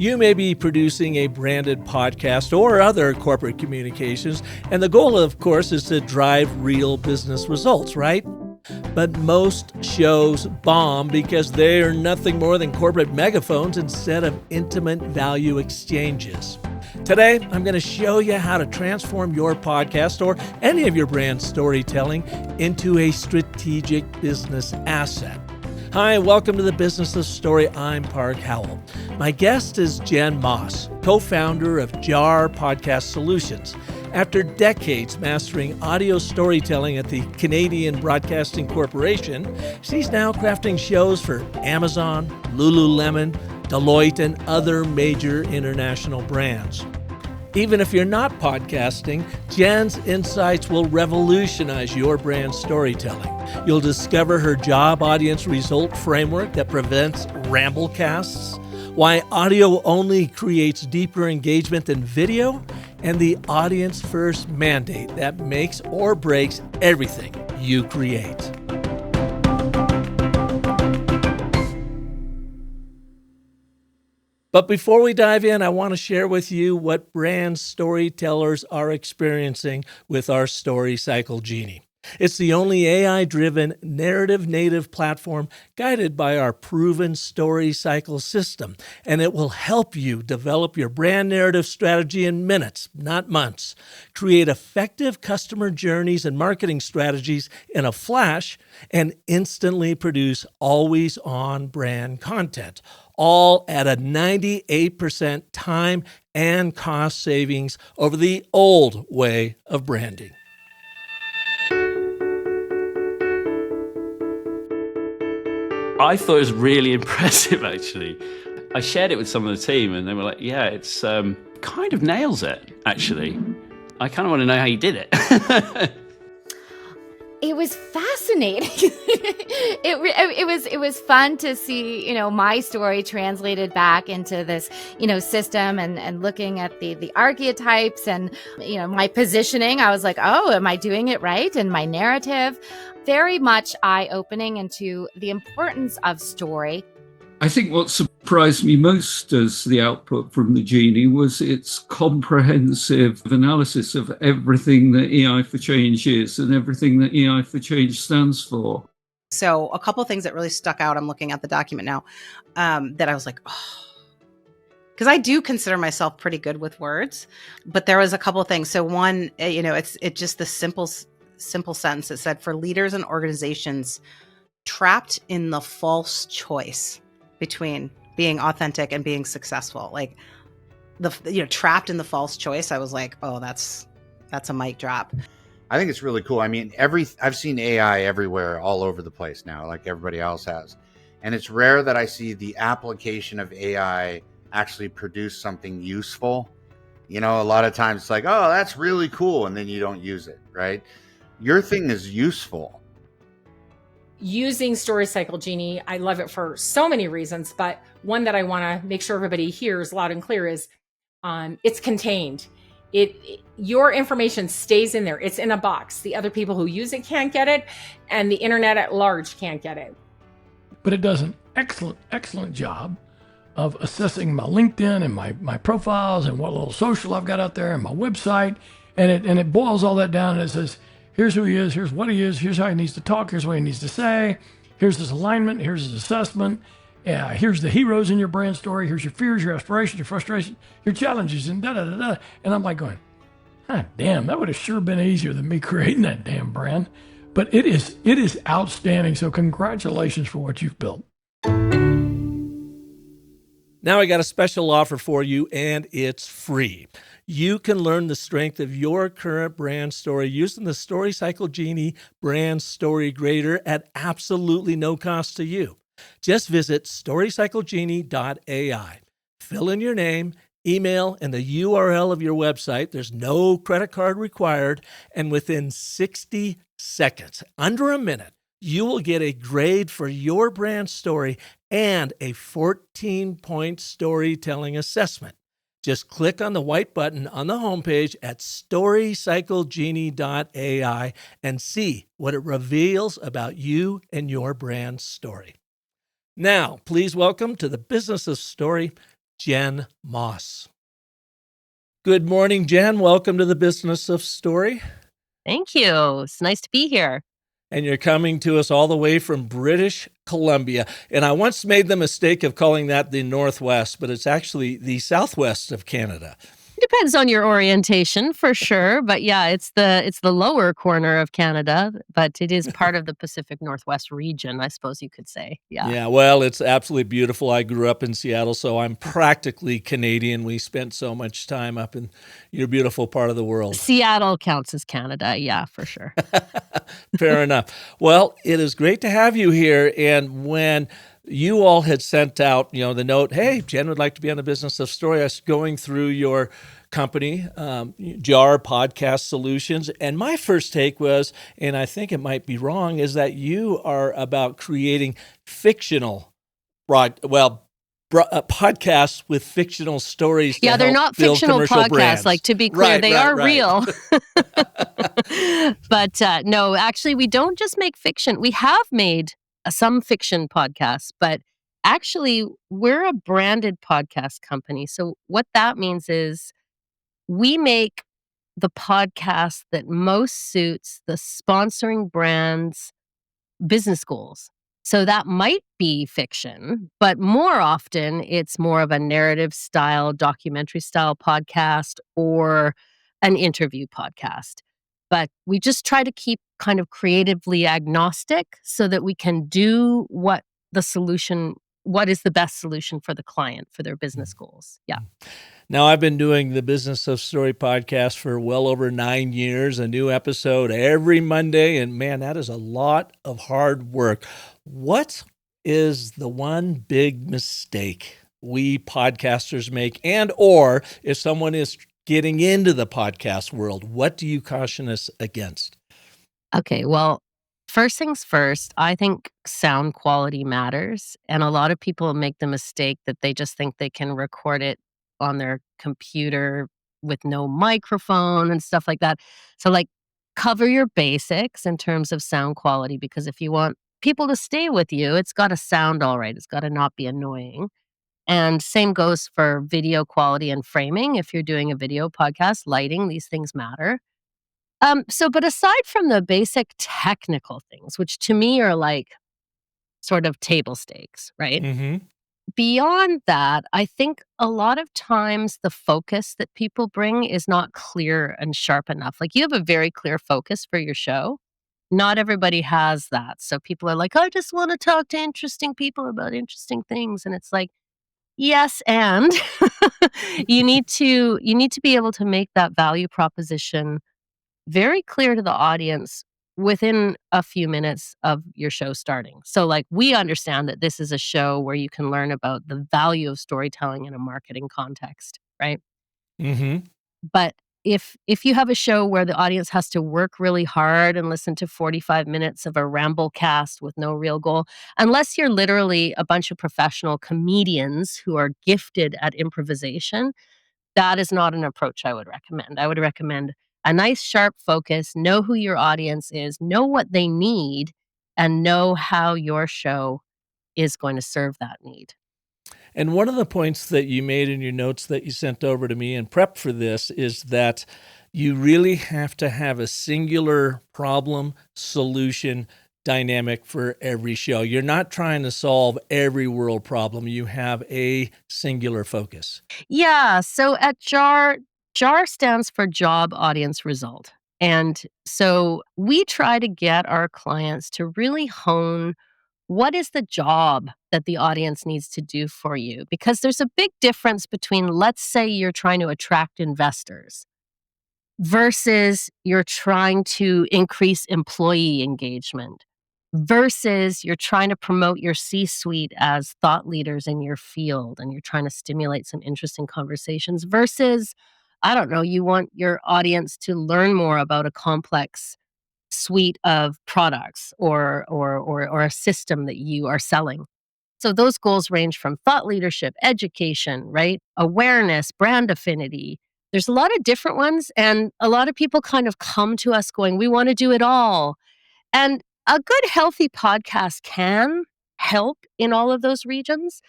You may be producing a branded podcast or other corporate communications, and the goal, of course, is to drive real business results, right? But most shows bomb because they are nothing more than corporate megaphones instead of intimate value exchanges. Today, I'm going to show you how to transform your podcast or any of your brand storytelling into a strategic business asset. Hi, welcome to the Business of Story. I'm Park Howell. My guest is Jen Moss, co-founder of JAR Podcast Solutions. After decades mastering audio storytelling at the Canadian Broadcasting Corporation, she's now crafting shows for Amazon, Lululemon, Deloitte, and other major international brands. Even if you're not podcasting, Jen's insights will revolutionize your brand storytelling. You'll discover her job audience result framework that prevents ramblecasts, why audio only creates deeper engagement than video, and the audience first mandate that makes or breaks everything you create. But before we dive in, I want to share with you what brand storytellers are experiencing with our StoryCycle Genie. It's the only AI-driven, narrative-native platform guided by our proven StoryCycle system, and it will help you develop your brand narrative strategy in minutes, not months. Create effective customer journeys and marketing strategies in a flash, and instantly produce always-on brand content, all at a 98% time and cost savings over the old way of branding. I thought it was really impressive, actually. I shared it with some of the team and they were like, yeah, it's kind of nails it, actually. I kind of want to know how you did it. It was fascinating. It was fun to see, my story translated back into this, system and looking at the archetypes and, my positioning. I was like, oh, am I doing it right? And my narrative, very much eye-opening into the importance of story. I think what surprised me most as the output from the Genie was its comprehensive analysis of everything that EI for Change is and everything that EI for Change stands for. So a couple of things that really stuck out, I'm looking at the document now, that I was like, oh, because I do consider myself pretty good with words, but there was a couple of things. So one, it's just the simple sentence. It said, for leaders and organizations trapped in the false choice between being authentic and being successful, like trapped in the false choice. I was like, oh, that's a mic drop. I think it's really cool. I mean, I've seen AI everywhere, all over the place now, like everybody else has. And it's rare that I see the application of AI actually produce something useful. A lot of times it's like, oh, that's really cool. And then you don't use it, right? Your thing is useful. Using StoryCycle Genie, I love it for so many reasons, but one that I want to make sure everybody hears loud and clear is it's contained. Your information stays in there. It's in a box. The other people who use it can't get it, and the internet at large can't get it. But it does an excellent job of assessing my LinkedIn and my profiles and what little social I've got out there and my website, and it boils all that down and it says, here's who he is, here's what he is, here's how he needs to talk, here's what he needs to say, here's his alignment, here's his assessment, here's the heroes in your brand story, here's your fears, your aspirations, your frustration, your challenges, and da-da-da-da. And I'm like going, damn, that would have sure been easier than me creating that damn brand. But it is outstanding, so congratulations for what you've built. Now I got a special offer for you, and it's free. You can learn the strength of your current brand story using the StoryCycle Genie Brand Story Grader at absolutely no cost to you. Just visit StoryCycleGenie.ai. Fill in your name, email, and the URL of your website. There's no credit card required. And within 60 seconds, under a minute, you will get a grade for your brand story and a 14-point storytelling assessment. Just click on the white button on the homepage at StoryCycleGenie.ai and see what it reveals about you and your brand story. Now, please welcome to the Business of Story, Jen Moss. Good morning, Jen. Welcome to the Business of Story. Thank you. It's nice to be here. And you're coming to us all the way from British Columbia. And I once made the mistake of calling that the Northwest, but it's actually the Southwest of Canada. Depends on your orientation for sure, but yeah, it's the lower corner of Canada, but it is part of the Pacific Northwest region, I suppose you could say. Yeah. Yeah, well, it's absolutely beautiful. I grew up in Seattle, so I'm practically Canadian. We spent so much time up in your beautiful part of the world. Seattle counts as Canada, yeah, for sure. Fair enough. Well, it is great to have you here. And when you all had sent out, the note, hey, Jen would like to be on the Business of Story, I was going through your company, JAR Podcast Solutions. And my first take was, and I think it might be wrong, is that you are about creating fictional podcasts with fictional stories. Yeah, they're not fictional podcasts. Brands. Like, to be clear, they are real. But no, actually, we don't just make fiction. We have made some fiction podcasts, but actually, we're a branded podcast company. So what that means is we make the podcast that most suits the sponsoring brand's business goals. So that might be fiction, but more often it's more of a narrative style, documentary style podcast is an interview podcast. But we just try to keep kind of creatively agnostic so that we can do what is the best solution for the client for their business goals. Yeah. Now, I've been doing the Business of Story podcast for well over 9 years, a new episode every Monday. And man, that is a lot of hard work. What is the one big mistake we podcasters make? Or if someone is getting into the podcast world, what do you caution us against? Okay, well, first things first, I think sound quality matters. And a lot of people make the mistake that they just think they can record it on their computer with no microphone and stuff like that. So, like, cover your basics in terms of sound quality, because if you want people to stay with you, it's got to sound all right. It's got to not be annoying. And same goes for video quality and framing. If you're doing a video podcast, lighting, these things matter. But aside from the basic technical things, which to me are like sort of table stakes, right? Mm-hmm. Beyond that, I think a lot of times the focus that people bring is not clear and sharp enough. Like, you have a very clear focus for your show. Not everybody has that. So people are like, I just want to talk to interesting people about interesting things. And it's like, yes, and you need to be able to make that value proposition very clear to the audience within a few minutes of your show starting. So, like, we understand that this is a show where you can learn about the value of storytelling in a marketing context, right? Mm-hmm. But if you have a show where the audience has to work really hard and listen to 45 minutes of a ramble cast with no real goal, unless you're literally a bunch of professional comedians who are gifted at improvisation, that is not an approach I would recommend. I would recommend a nice sharp focus, know who your audience is, know what they need, and know how your show is going to serve that need. And one of the points that you made in your notes that you sent over to me in prep for this is that you really have to have a singular problem solution dynamic for every show. You're not trying to solve every world problem. You have a singular focus. Yeah. So at JAR stands for Job Audience Result. And so we try to get our clients to really hone what is the job that the audience needs to do for you? Because there's a big difference between, let's say you're trying to attract investors versus you're trying to increase employee engagement versus you're trying to promote your C-suite as thought leaders in your field and you're trying to stimulate some interesting conversations versus, I don't know, you want your audience to learn more about a complex suite of products or a system that you are selling. So those goals range from thought leadership, education, right? Awareness, brand affinity. There's a lot of different ones. And a lot of people kind of come to us going, we want to do it all. And a good, healthy podcast can help in all of those regions.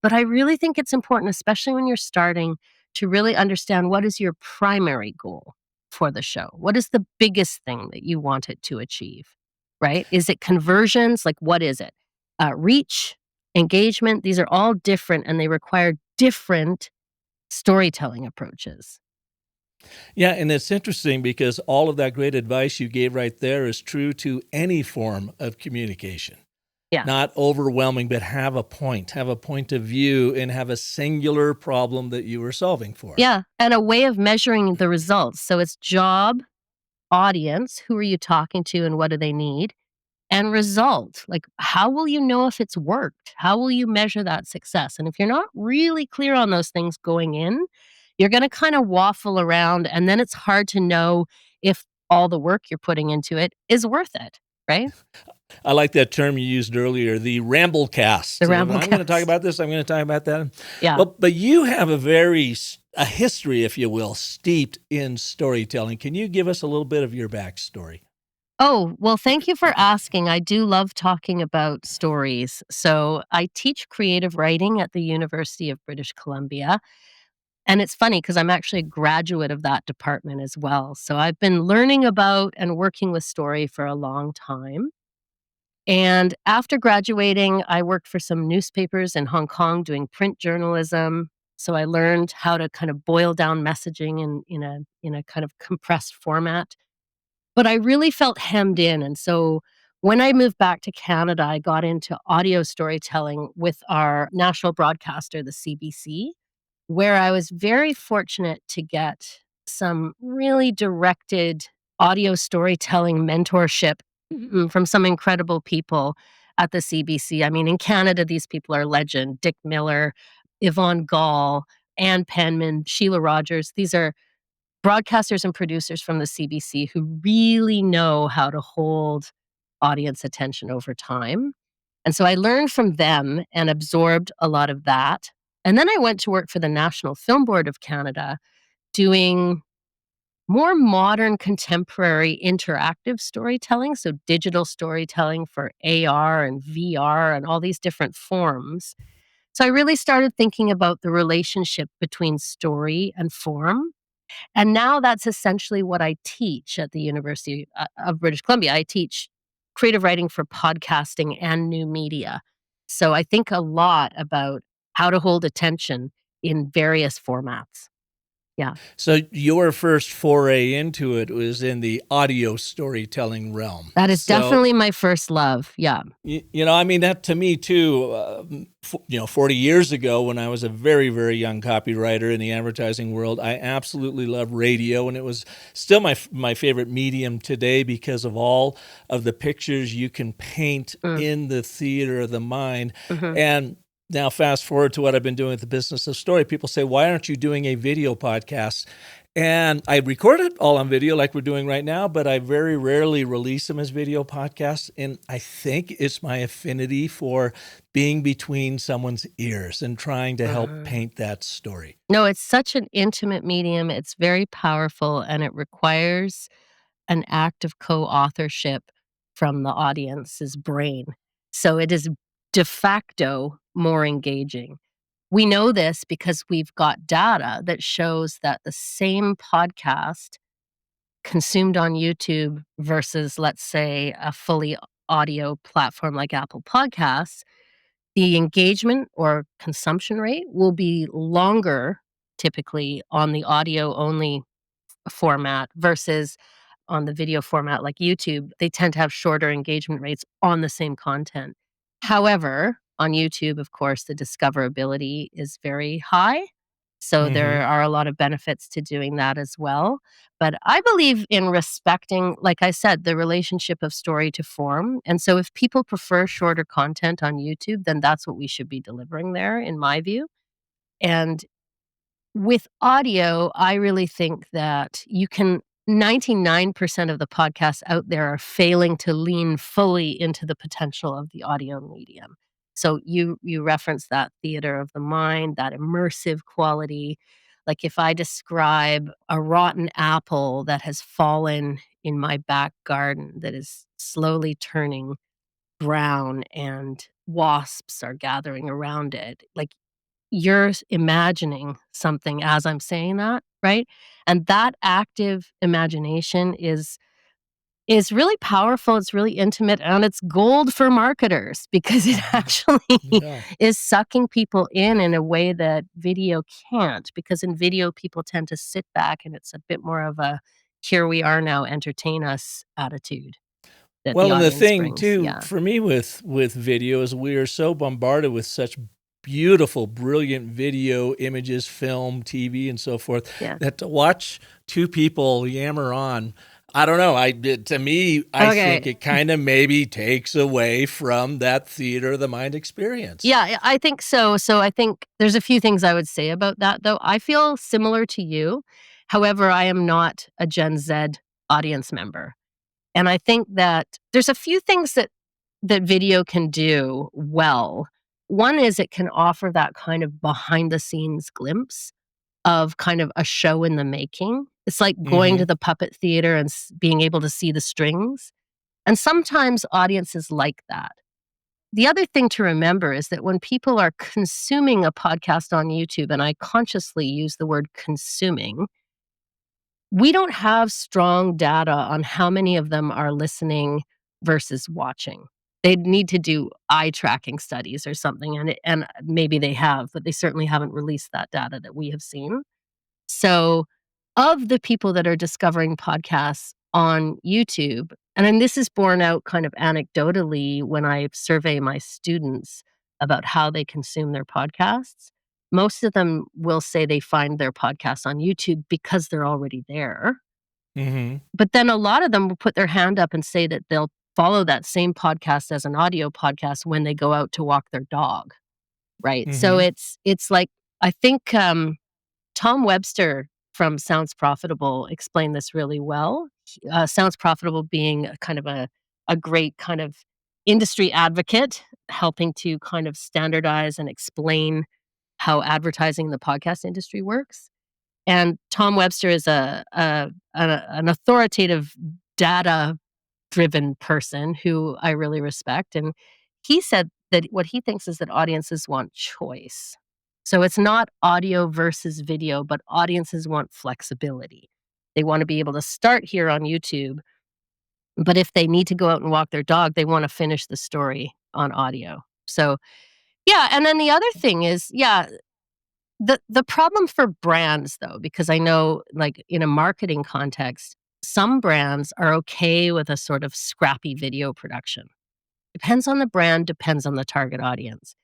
But I really think it's important, especially when you're starting, to really understand what is your primary goal for the show. What is the biggest thing that you want it to achieve, right? Is it conversions? Like, what is it? Reach, engagement, these are all different and they require different storytelling approaches. Yeah, and it's interesting because all of that great advice you gave right there is true to any form of communication. Yeah. Not overwhelming, but have a point of view, and have a singular problem that you were solving for. Yeah. And a way of measuring the results. So it's job, audience, who are you talking to and what do they need? And result, like how will you know if it's worked? How will you measure that success? And if you're not really clear on those things going in, you're going to kind of waffle around and then it's hard to know if all the work you're putting into it is worth it, right? I like that term you used earlier, the ramblecast. The I'm going to talk ramblecast. about this, I'm going to talk about that. Yeah. Well, but you have a history, if you will, steeped in storytelling. Can you give us a little bit of your backstory? Oh, well, thank you for asking. I do love talking about stories. So I teach creative writing at the University of British Columbia. And it's funny because I'm actually a graduate of that department as well. So I've been learning about and working with story for a long time. And after graduating, I worked for some newspapers in Hong Kong doing print journalism. So I learned how to kind of boil down messaging in a kind of compressed format. But I really felt hemmed in. And so when I moved back to Canada, I got into audio storytelling with our national broadcaster, the CBC, where I was very fortunate to get some really directed audio storytelling mentorship from some incredible people at the CBC. I mean, in Canada, these people are legend. Dick Miller, Yvonne Gall, Ann Penman, Sheila Rogers. These are broadcasters and producers from the CBC who really know how to hold audience attention over time. And so I learned from them and absorbed a lot of that. And then I went to work for the National Film Board of Canada doing more modern, contemporary, interactive storytelling. So digital storytelling for AR and VR and all these different forms. So I really started thinking about the relationship between story and form. And now that's essentially what I teach at the University of British Columbia. I teach creative writing for podcasting and new media. So I think a lot about how to hold attention in various formats. Yeah. So your first foray into it was in the audio storytelling realm. That is So, definitely my first love. Yeah. I mean, that to me too, 40 years ago when I was a very, very young copywriter in the advertising world, I absolutely loved radio, and it was still my favorite medium today because of all of the pictures you can paint in the theater of the mind. Mhm. And now fast forward to what I've been doing with the business of story. People say, why aren't you doing a video podcast? And I record it all on video like we're doing right now, but I very rarely release them as video podcasts. And I think it's my affinity for being between someone's ears and trying to help paint that story. No, it's such an intimate medium. It's very powerful and it requires an act of co-authorship from the audience's brain. So it is de facto more engaging. We know this because we've got data that shows that the same podcast consumed on YouTube versus, let's say, a fully audio platform like Apple Podcasts, the engagement or consumption rate will be longer typically on the audio only format versus on the video format like YouTube. They tend to have shorter engagement rates on the same content. However, on YouTube, of course, the discoverability is very high. So there are a lot of benefits to doing that as well. But I believe in respecting, like I said, the relationship of story to form. And so if people prefer shorter content on YouTube, then that's what we should be delivering there, in my view. And with audio, I really think that 99% of the podcasts out there are failing to lean fully into the potential of the audio medium. So you reference that theater of the mind, that immersive quality. Like if I describe a rotten apple that has fallen in my back garden that is slowly turning brown and wasps are gathering around it, like you're imagining something as I'm saying that, right? And that active imagination is really powerful, it's really intimate, and it's gold for marketers because it actually Yeah. is sucking people in a way that video can't, because in video, people tend to sit back and it's a bit more of a, "Here we are now, entertain us" attitude that the Well, and the audience thing brings, too yeah. for me with video is we are so bombarded with such beautiful, brilliant video, images, film, TV, and so forth Yeah. that to watch two people yammer on, I don't know. To me, I think Okay. it kind of maybe takes away from that theater of the mind experience. Yeah, I think so. So I think there's a few things I would say about that, though. I feel similar to you. However, I am not a Gen Z audience member. And I think that there's a few things that video can do well. One is it can offer that kind of behind the scenes glimpse of kind of a show in the making. It's like going to Mhm. the puppet theater and being able to see the strings. And sometimes audiences like that. The other thing to remember is that when people are consuming a podcast on YouTube, and I consciously use the word consuming, we don't have strong data on how many of them are listening versus watching. They'd need to do eye tracking studies or something, and maybe they have, but they certainly haven't released that data that we have seen. So, of the people that are discovering podcasts on YouTube, and then this is borne out kind of anecdotally when I survey my students about how they consume their podcasts, most of them will say they find their podcasts on YouTube because they're already there. Mhm. But then a lot of them will put their hand up and say that they'll follow that same podcast as an audio podcast when they go out to walk their dog, right? So Mhm. it's like I think Tom Webster from Sounds Profitable explained this really well. Sounds Profitable being a kind of a great kind of industry advocate, helping to kind of standardize and explain how advertising in the podcast industry works. And Tom Webster is an authoritative data driven person who I really respect. And he said that what he thinks is that audiences want choice. So it's not audio versus video, but audiences want flexibility. They want to be able to start here on YouTube, but if they need to go out and walk their dog, they want to finish the story on audio. So, yeah. And then the other thing is, yeah, the problem for brands though, because I know like in a marketing context, some brands are okay with a sort of scrappy video production. Depends on the brand, depends on the target audience.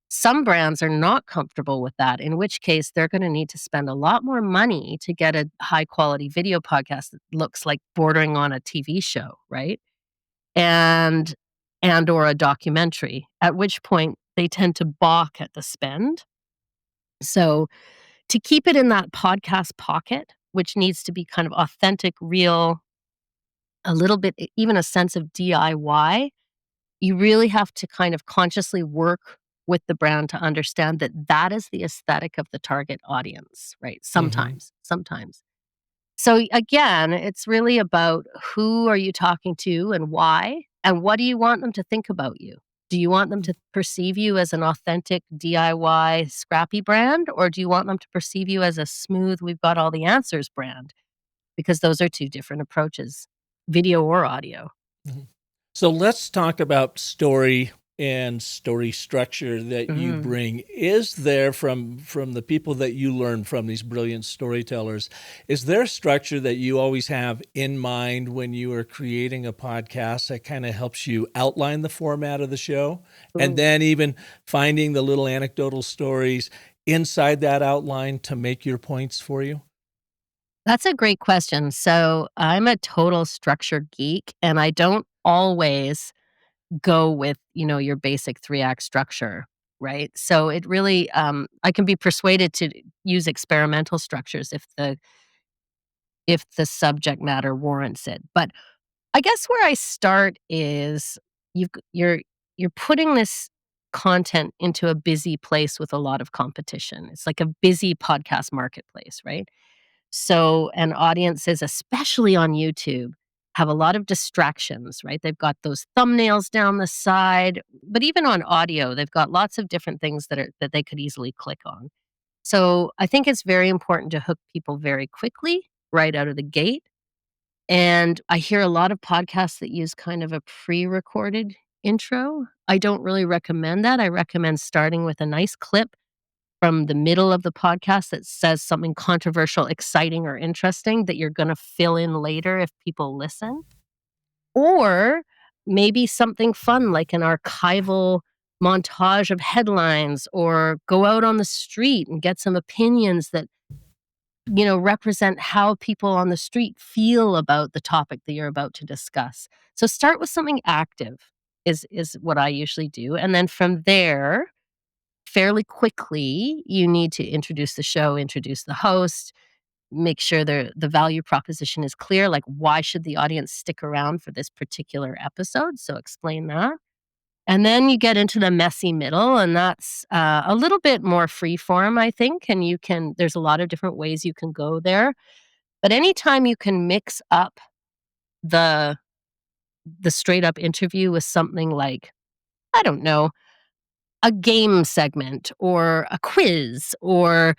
Some brands are not comfortable with that, in which case they're going to need to spend a lot more money to get a high quality video podcast that looks like bordering on a TV show, right? And or a documentary, at which point they tend to balk at the spend. So to keep it in that podcast pocket, which needs to be kind of authentic, real, a little bit, even a sense of DIY, you really have to kind of consciously work with the brand to understand that that is the aesthetic of the target audience, right? Mhm. Sometimes. So again, it's really about who are you talking to and why, and what do you want them to think about you? Do you want them to perceive you as an authentic DIY scrappy brand, or do you want them to perceive you as a smooth, we've got all the answers brand? Because those are two different approaches, video or audio. Mhm. So let's talk about story and story structure that you Mm. bring. Is there from the people that you learn from, these brilliant storytellers, is there a structure that you always have in mind when you are creating a podcast that kind of helps you outline the format of the show? And Ooh. then even finding the little anecdotal stories inside that outline to make your points for you? That's a great question. So I'm a total structure geek, and I don't always go with, your basic 3-act structure, right? So it really, I can be persuaded to use experimental structures if the subject matter warrants it. But I guess where I start is you're putting this content into a busy place with a lot of competition. It's like a busy podcast marketplace, right? So, and audiences, especially on YouTube, have a lot of distractions, right? They've got those thumbnails down the side, but even on audio, they've got lots of different things that they could easily click on. So I think it's very important to hook people very quickly right out of the gate. And I hear a lot of podcasts that use kind of a pre-recorded intro. I don't really recommend that. I recommend starting with a nice clip from the middle of the podcast that says something controversial, exciting, or interesting that you're going to fill in later if people listen. Or maybe something fun like an archival montage of headlines, or go out on the street and get some opinions that represent how people on the street feel about the topic that you're about to discuss. So start with something active is what I usually do. And then from there, fairly quickly, you need to introduce the show, introduce the host, make sure the value proposition is clear, like why should the audience stick around for this particular episode? So explain that. And then you get into the messy middle, and that's a little bit more free form, I think. And there's a lot of different ways you can go there. But anytime you can mix up the straight up interview with something like, I don't know, a game segment or a quiz, or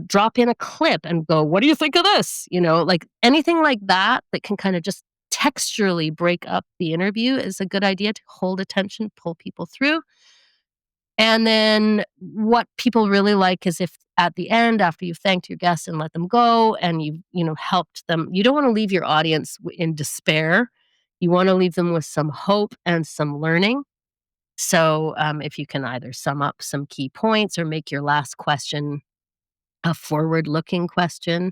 drop in a clip and go, what do you think of this? Like anything like that can kind of just texturally break up the interview is a good idea to hold attention, pull people through. And then what people really like is if at the end, after you've thanked your guests and let them go, and you've helped them, you don't want to leave your audience in despair. You want to leave them with some hope and some learning. So if you can either sum up some key points or make your last question a forward-looking question,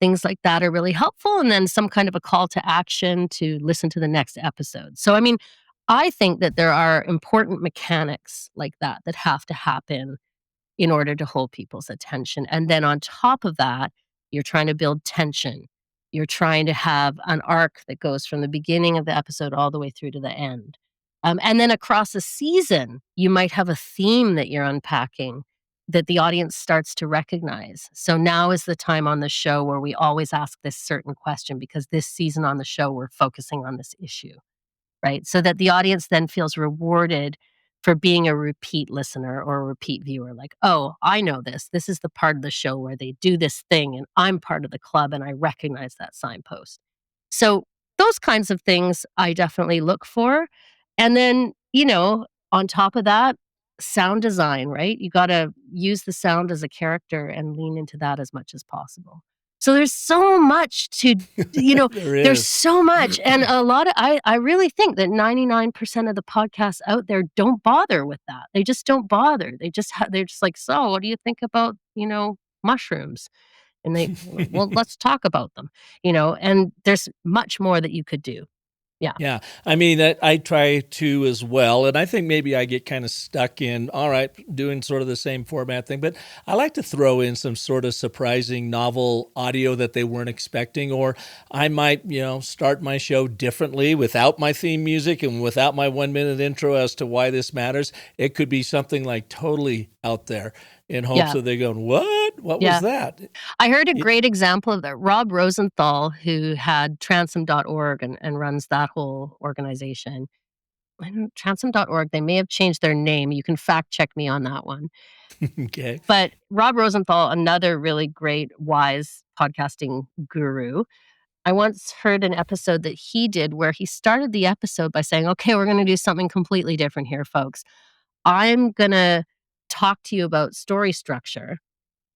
things like that are really helpful. And then some kind of a call to action to listen to the next episode. So, I mean, I think that there are important mechanics like that have to happen in order to hold people's attention. And then on top of that, you're trying to build tension. You're trying to have an arc that goes from the beginning of the episode all the way through to the end. And then across a season, you might have a theme that you're unpacking that the audience starts to recognize. So now is the time on the show where we always ask this certain question, because this season on the show, we're focusing on this issue, right? So that the audience then feels rewarded for being a repeat listener or a repeat viewer. Like, oh, I know this. This is the part of the show where they do this thing, and I'm part of the club, and I recognize that signpost. So those kinds of things I definitely look for. And then, on top of that, sound design, right? You got to use the sound as a character and lean into that as much as possible. So there's so much to, there's so much. And a lot of, I really think that 99% of the podcasts out there don't bother with that. They just don't bother. They're just like, so what do you think about, mushrooms? And well, let's talk about them, and there's much more that you could do. Yeah. Yeah. I mean, I try to as well. And I think maybe I get kind of stuck in, all right, doing sort of the same format thing. But I like to throw in some sort of surprising novel audio that they weren't expecting. Or I might, start my show differently without my theme music and without my 1-minute intro as to why this matters. It could be something like totally out there, in hopes of they going, what? What was that? I heard a great example of that. Rob Rosenthal, who had transom.org and runs that whole organization. Transom.org, they may have changed their name. You can fact check me on that one. Okay. But Rob Rosenthal, another really great, wise podcasting guru. I once heard an episode that he did where he started the episode by saying, okay, we're going to do something completely different here, folks. I'm going to talk to you about story structure,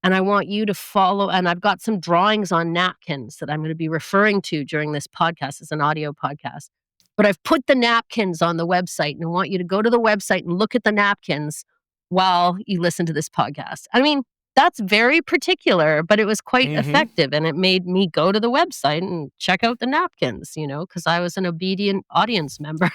and I want you to follow, and I've got some drawings on napkins that I'm going to be referring to during this podcast. It's an audio podcast, but I've put the napkins on the website, and I want you to go to the website and look at the napkins while you listen to this podcast. I mean, that's very particular, but it was quite effective, and it made me go to the website and check out the napkins, because I was an obedient audience member.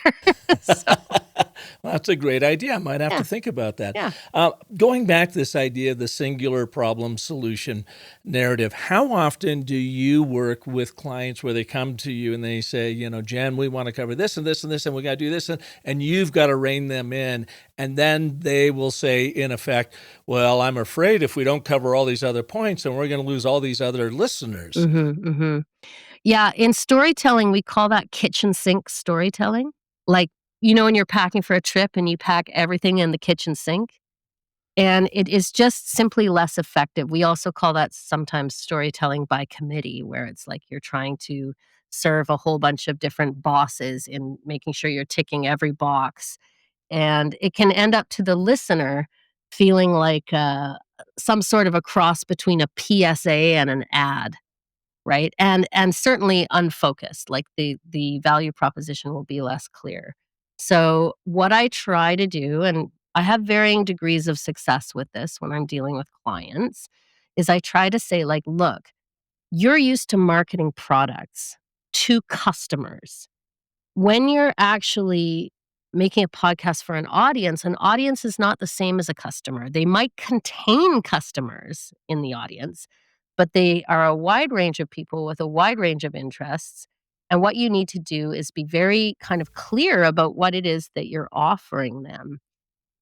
Well, that's a great idea. I might have to think about that. Yeah. Going back to this idea of the singular problem solution narrative, how often do you work with clients where they come to you and they say, Jen, we want to cover this and this and this, and we got to do this, and you've got to rein them in. And then they will say, in effect, well, I'm afraid if we don't cover all these other points, then we're going to lose all these other listeners. Yeah, in storytelling, we call that kitchen sink storytelling. Like, when you're packing for a trip and you pack everything in the kitchen sink, and it is just simply less effective. We also call that sometimes storytelling by committee, where it's like you're trying to serve a whole bunch of different bosses in making sure you're ticking every box. And it can end up to the listener feeling like some sort of a cross between a PSA and an ad, right? And certainly unfocused, like the value proposition will be less clear. So what I try to do, and I have varying degrees of success with this when I'm dealing with clients, is I try to say, like, look, you're used to marketing products to customers. When you're actually making a podcast for an audience is not the same as a customer. They might contain customers in the audience, but they are a wide range of people with a wide range of interests. And what you need to do is be very kind of clear about what it is that you're offering them.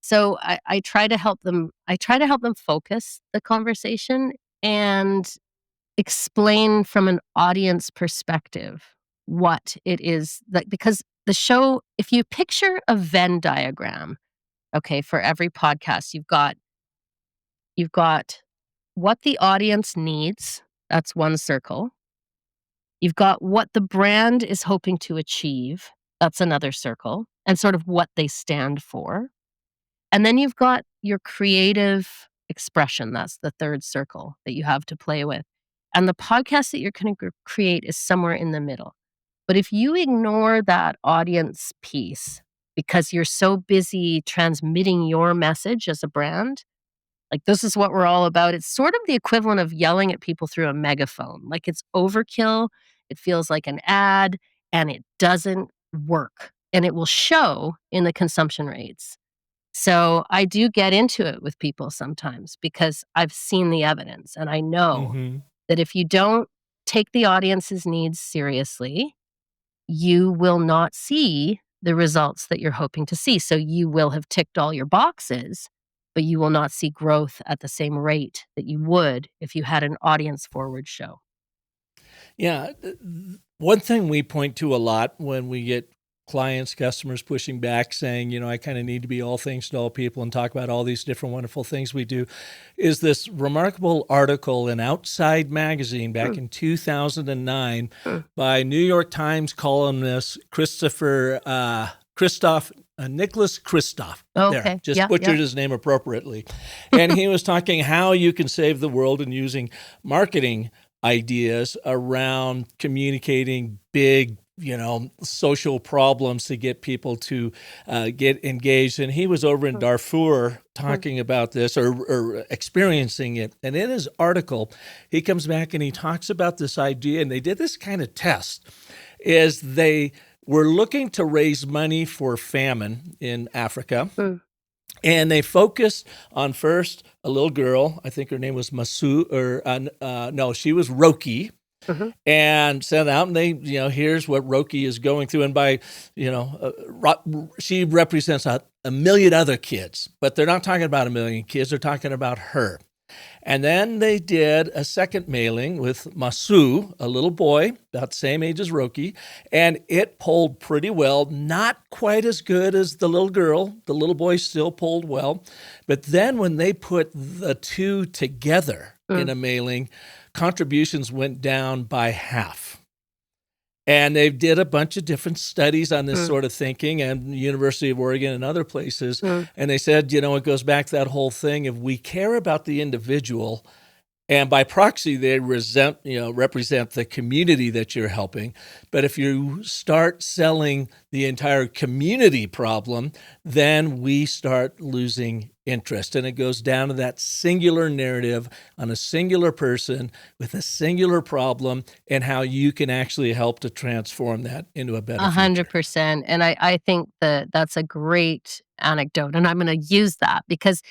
So I try to help them. I try to help them focus the conversation and explain from an audience perspective what it is that, because the show, if you picture a Venn diagram, okay, for every podcast, you've got what the audience needs, that's one circle. You've got what the brand is hoping to achieve, that's another circle, and sort of what they stand for. And then you've got your creative expression. That's the third circle that you have to play with. And the podcast that you're going to create is somewhere in the middle. But if you ignore that audience piece because you're so busy transmitting your message as a brand, like, this is what we're all about. It's sort of the equivalent of yelling at people through a megaphone. Like, it's overkill. It feels like an ad and it doesn't work. And it will show in the consumption rates. So I do get into it with people sometimes because I've seen the evidence and I know Hmm. that if you don't take the audience's needs seriously, you will not see the results that you're hoping to see. So you will have ticked all your boxes, but you will not see growth at the same rate that you would if you had an audience forward show. Yeah. One thing we point to a lot when we get clients, customers pushing back saying, I kind of need to be all things to all people and talk about all these different wonderful things we do, is this remarkable article in Outside Magazine back in 2009 by New York Times columnist Nicholas Kristof. Okay. There, just Yeah, butchered yeah. his name appropriately. And he was talking how you can save the world and using marketing ideas around communicating big, social problems to get people to get engaged. And he was over in Darfur talking about this or experiencing it. And in his article, he comes back and he talks about this idea. And they did this kind of test, is they were looking to raise money for famine in Africa. And they focused on first a little girl. I think her name was Masu, no, she was Roki. And sent out, and they, here's what Roki is going through. And by, she represents a million other kids, but they're not talking about a million kids. They're talking about her. And then they did a second mailing with Masu, a little boy, about the same age as Roki, and it polled pretty well, not quite as good as the little girl. The little boy still polled well. But then when they put the two together in a mailing, contributions went down by half. And they did a bunch of different studies on this sort of thinking, and the University of Oregon and other places. And they said, it goes back to that whole thing. If we care about the individual, and by proxy, they represent the community that you're helping. But if you start selling the entire community problem, then we start losing interest. And it goes down to that singular narrative on a singular person with a singular problem and how you can actually help to transform that into a better future. 100%. And I think that that's a great anecdote. And I'm going to use that because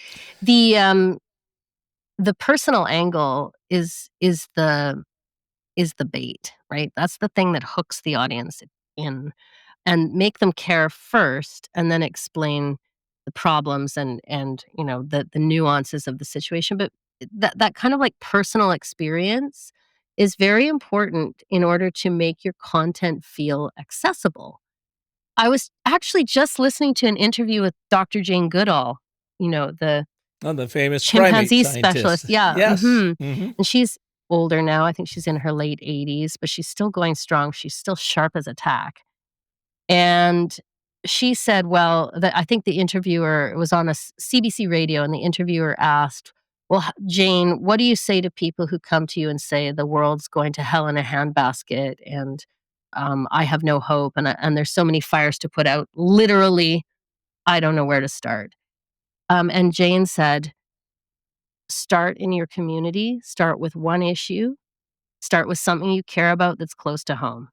the personal angle is the bait, right? That's the thing that hooks the audience in, and make them care first and then explain the problems and the nuances of the situation. But that kind of like personal experience is very important in order to make your content feel accessible. I was actually just listening to an interview with Dr. Jane Goodall, the Oh, the famous primate chimpanzee scientist. specialist. Yeah. Yes. And she's older now. I think she's in her late 80s, but she's still going strong. She's still sharp as a tack. And she said, well, I think the interviewer, it was on a CBC radio, and the interviewer asked, well, Jane, what do you say to people who come to you and say the world's going to hell in a handbasket, and I have no hope, and there's so many fires to put out? Literally, I don't know where to start. And Jane said, start in your community, start with one issue, start with something you care about that's close to home.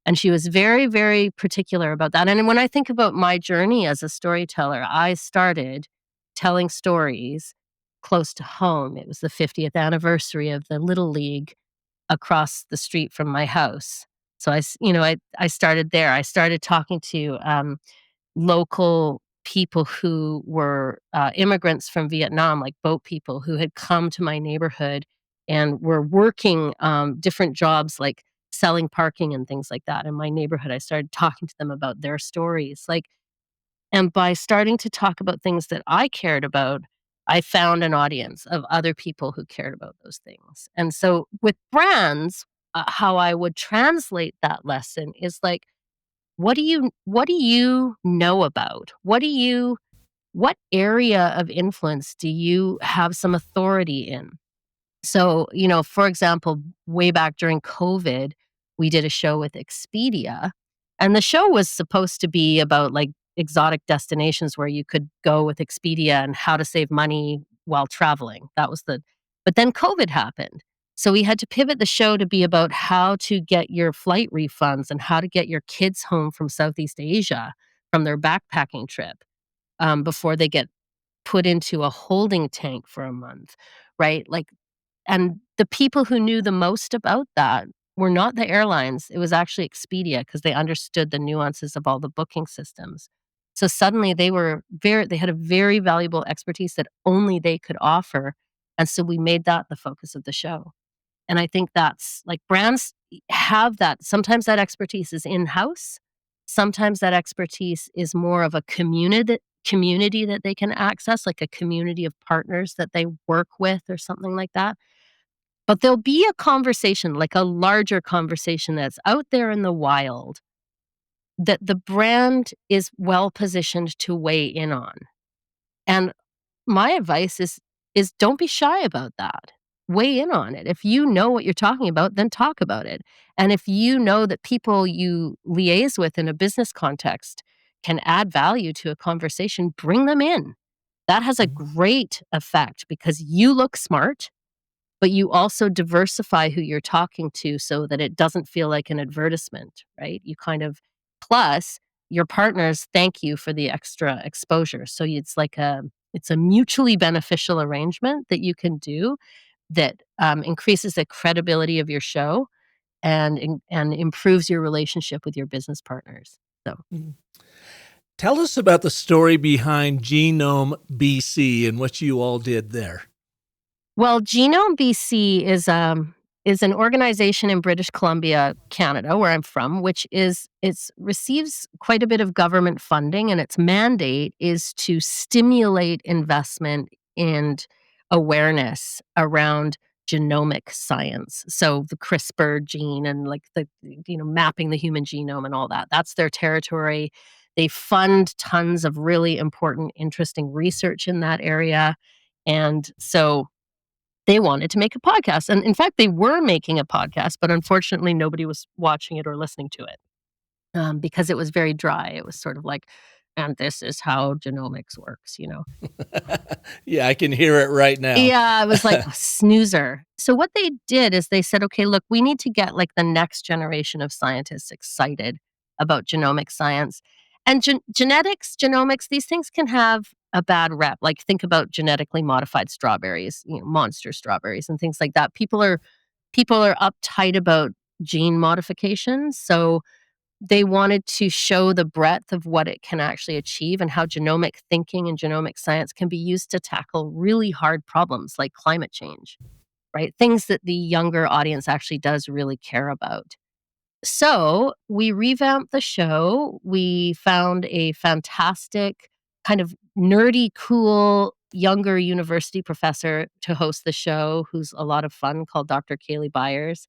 And she was very, very particular about that. And when I think about my journey as a storyteller, I started telling stories close to home. It was the 50th anniversary of the Little League across the street from my house. So I started there. I started talking to local people who were immigrants from Vietnam, like boat people who had come to my neighborhood and were working different jobs like selling parking and things like that in my neighborhood. I started talking to them about their stories. And by starting to talk about things that I cared about, I found an audience of other people who cared about those things. And so with brands, how I would translate that lesson is like, what do you know about? What area of influence do you have some authority in? So, for example, way back during COVID, we did a show with Expedia, and the show was supposed to be about like exotic destinations where you could go with Expedia and how to save money while traveling. But then COVID happened. So we had to pivot the show to be about how to get your flight refunds and how to get your kids home from Southeast Asia from their backpacking trip before they get put into a holding tank for a month, right? And the people who knew the most about that were not the airlines. It was actually Expedia, because they understood the nuances of all the booking systems. So suddenly they had a very valuable expertise that only they could offer. And so we made that the focus of the show. And I think that's like brands have that. Sometimes that expertise is in-house. Sometimes that expertise is more of a community that they can access, like a community of partners that they work with or something like that. But there'll be a conversation, like a larger conversation that's out there in the wild that the brand is well positioned to weigh in on. And my advice is don't be shy about that. Weigh in on it. If you know what you're talking about, then talk about it. And if you know that people you liaise with in a business context can add value to a conversation, bring them in. That has a great effect because you look smart, but you also diversify who you're talking to so that it doesn't feel like an advertisement, right? Plus your partners thank you for the extra exposure. So it's a mutually beneficial arrangement that you can do that increases the credibility of your show and improves your relationship with your business partners. So. Mhm. Tell us about the story behind Genome BC and what you all did there. Well, Genome BC is an organization in British Columbia, Canada, where I'm from, which receives quite a bit of government funding, and its mandate is to stimulate investment and awareness around genomic science. So the CRISPR gene and like mapping the human genome and all that. That's their territory. They fund tons of really important, interesting research in that area. And so they wanted to make a podcast. And in fact, they were making a podcast, but unfortunately, nobody was watching it or listening to it because it was very dry. It was sort of like, and this is how genomics works. Yeah, I can hear it right now. Yeah, it was like a snoozer. So what they did is they said, okay, look, we need to get like the next generation of scientists excited about genomic science. And genetics, genomics, these things can have a bad rep. Like think about genetically modified strawberries, monster strawberries and things like that. People are uptight about gene modifications. So they wanted to show the breadth of what it can actually achieve and how genomic thinking and genomic science can be used to tackle really hard problems like climate change. right? Things that the younger audience actually does really care about. So we revamped the show. We found a fantastic, kind of nerdy, cool, younger university professor to host the show who's a lot of fun, called Dr. Kaylee Byers.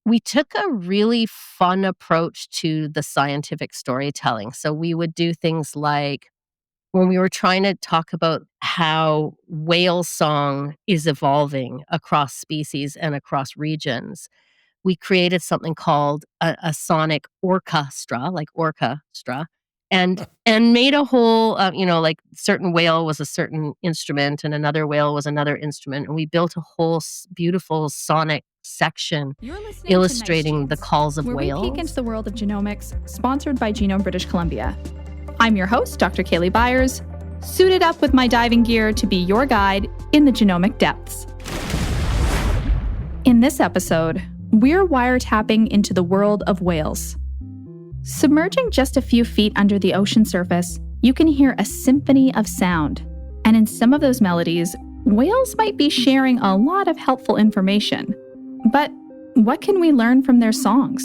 We took a really fun approach to the scientific storytelling. So we would do things like, when we were trying to talk about how whale song is evolving across species and across regions, we created something called a sonic orchestra, like orchestra, and made a whole, like certain whale was a certain instrument and another whale was another instrument, and we built a whole beautiful sonic section illustrating the calls of where whales. we peek into the world of genomics, sponsored by Genome British Columbia. I'm your host, Dr. Kaylee Byers, suited up with my diving gear to be your guide in the genomic depths. In this episode, we're wiretapping into the world of whales. Submerging just a few feet under the ocean surface, you can hear a symphony of sound. And in some of those melodies, whales might be sharing a lot of helpful information. But what can we learn from their songs?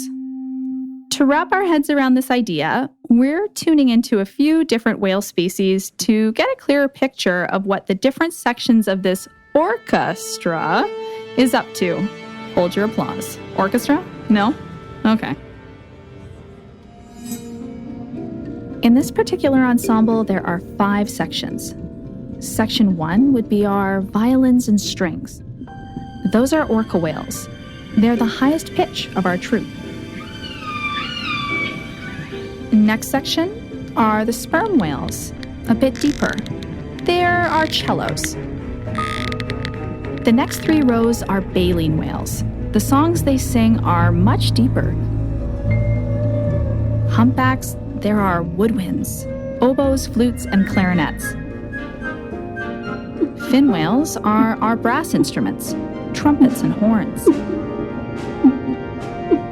To wrap our heads around this idea, we're tuning into a few different whale species to get a clearer picture of what the different sections of this orchestra is up to. Hold your applause. Orchestra? No? Okay. In this particular ensemble, there are 5 sections. Section 1 would be our violins and strings. Those are orca whales. They're the highest pitch of our troupe. Next section are the sperm whales, a bit deeper. They're our cellos. The next 3 rows are baleen whales. The songs they sing are much deeper. Humpbacks, there are woodwinds, oboes, flutes, and clarinets. Fin whales are our brass instruments, trumpets and horns.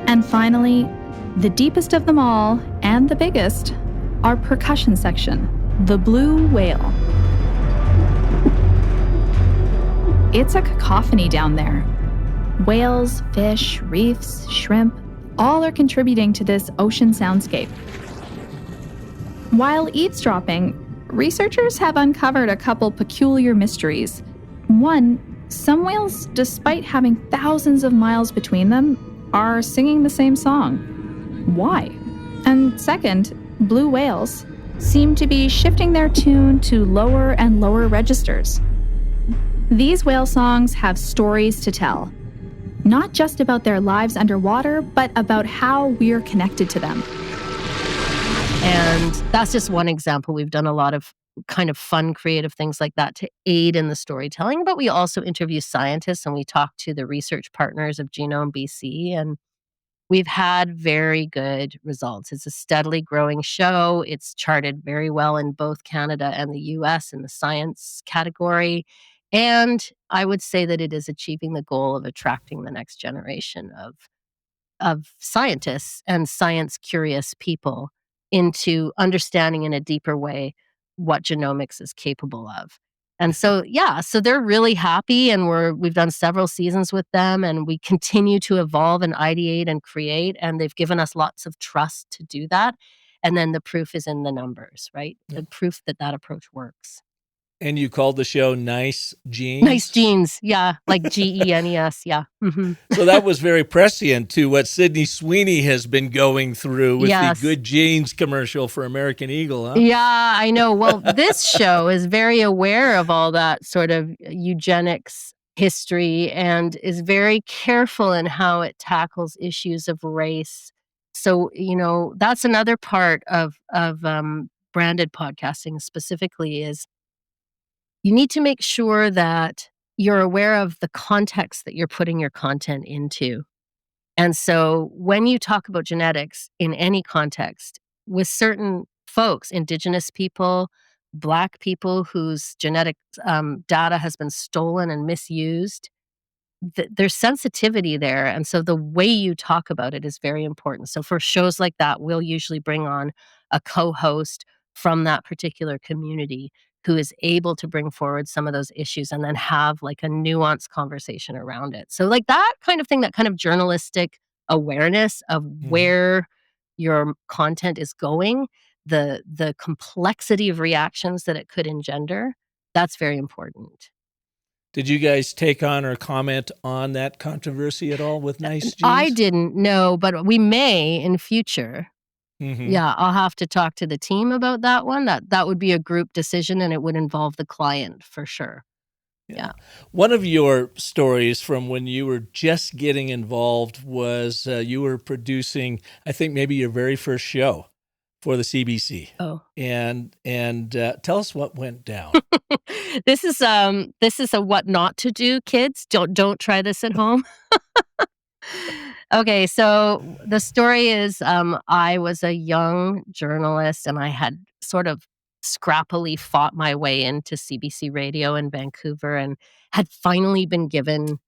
And finally, the deepest of them all, and the biggest, our percussion section, the blue whale. It's a cacophony down there. Whales, fish, reefs, shrimp, all are contributing to this ocean soundscape. While eavesdropping, researchers have uncovered a couple peculiar mysteries. One, some whales, despite having thousands of miles between them, are singing the same song. Why? And second, blue whales seem to be shifting their tune to lower and lower registers. These whale songs have stories to tell, not just about their lives underwater, but about how we're connected to them. And that's just one example. We've done a lot of kind of fun, creative things like that to aid in the storytelling, but we also interview scientists and we talk to the research partners of Genome BC, and we've had very good results. It's a steadily growing show. It's charted very well in both Canada and the US in the science category. And I would say that it is achieving the goal of attracting the next generation of scientists and science-curious people into understanding in a deeper way what genomics is capable of. And so, so they're really happy, and we've done several seasons with them, and we continue to evolve and ideate and create, and they've given us lots of trust to do that. And then the proof is in the numbers, right? Yeah. The proof that approach works. And you called the show Nice Genes? Nice Genes, yeah, like GENES, yeah. Mm-hmm. So that was very prescient to what Sydney Sweeney has been going through with the Good Genes commercial for American Eagle, huh? Yeah, I know. Well, this show is very aware of all that sort of eugenics history and is very careful in how it tackles issues of race. So, that's another part of branded podcasting specifically is you need to make sure that you're aware of the context that you're putting your content into. And so when you talk about genetics in any context with certain folks, Indigenous people, Black people whose genetic data has been stolen and misused, there's sensitivity there. And so the way you talk about it is very important. So for shows like that, we'll usually bring on a co-host from that particular community who is able to bring forward some of those issues and then have like a nuanced conversation around it. So like that kind of thing, that kind of journalistic awareness of where your content is going, the complexity of reactions that it could engender, that's very important. Did you guys take on or comment on that controversy at all with Nice Jeans? I didn't know, but we may in future. Mm-hmm. Yeah, I'll have to talk to the team about that one. That would be a group decision, and it would involve the client for sure. Yeah. One of your stories from when you were just getting involved was you were producing, I think, maybe your very first show for the CBC. Oh. And tell us what went down. This is a what not to do, kids. Don't try this at home. Okay, so the story is I was a young journalist and I had sort of scrappily fought my way into CBC Radio in Vancouver and had finally been given,